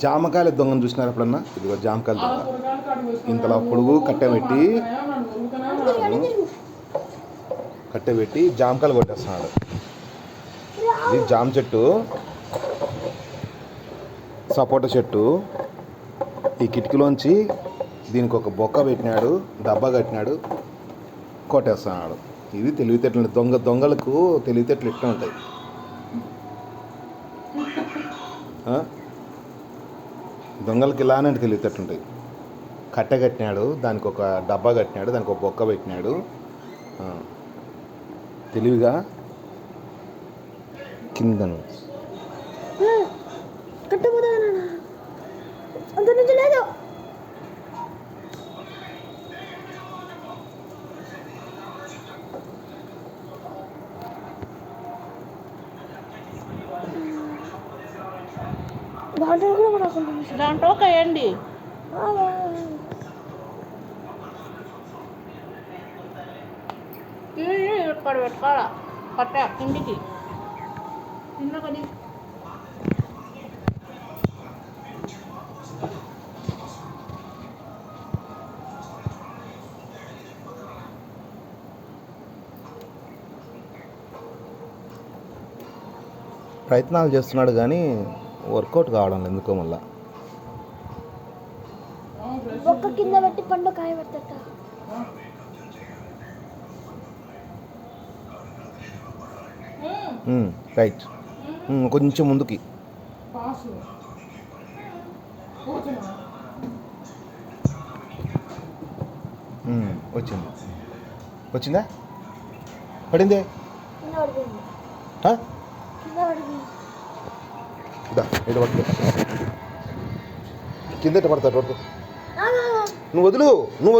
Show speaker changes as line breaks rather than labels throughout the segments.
జామకాయల దొంగను చూసినారు ఎప్పుడన్నా? ఇదిగో జామకాయల దొంగ ఇంతలా పొడుగు కట్టెపెట్టి జామకాయలు కొట్టేస్తున్నాడు. ఇది జామ చెట్టు, సపోటా చెట్టు. ఈ కిటికీలోంచి దీనికి ఒక బొక్క పెట్టినాడు, డబ్బా కట్టినాడు, కొట్టేస్తున్నాడు. ఇది తెలివితేటలు. దొంగలకు తెలివితేటలు ఇట్లా ఉంటాయి. దొంగలకి ఇలానే తెలివితేటలు ఉంటాయి. కట్టె కట్టినాడు, దానికి ఒక డబ్బా కట్టినాడు, దానికి ఒక బొక్క పెట్టినాడు. తెలివిగా కిందను
దాంట్లో వేయండి. ఇక్కడ పెట్టుకోవాలా కట్ట కిందికి చిన్న కొద్ది.
ప్రయత్నాలు చేస్తున్నాడు కానీ వర్కౌట్ కావడం ఎందుకో. మళ్ళా
ఒక్క కింద పెట్టి పండు కాయ పెట్టట.
రైట్, కొంచెం ముందుకి. వచ్చిందా? పడిందే. కింద పడతాడు రోడ్డు. నువ్వు వదులురా. నువ్వు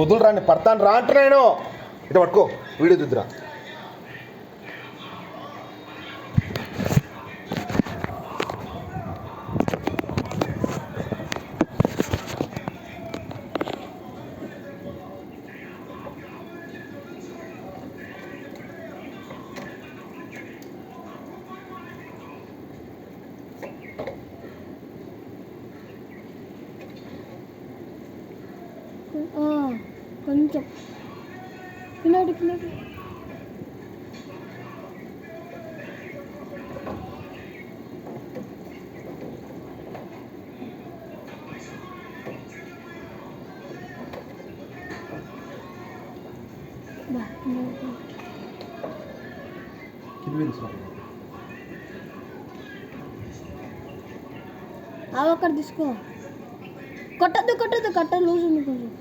వదులురా, నేను పడతాను రా అంటున్నా. నేను ఇట్లా పట్టుకో, వీడియో చూద్దురా.
కొంచెం పిల్లడి అక్కడ తీసుకో. కొట్టద్దు కట్ట లూజ్ ఉంది కొంచెం.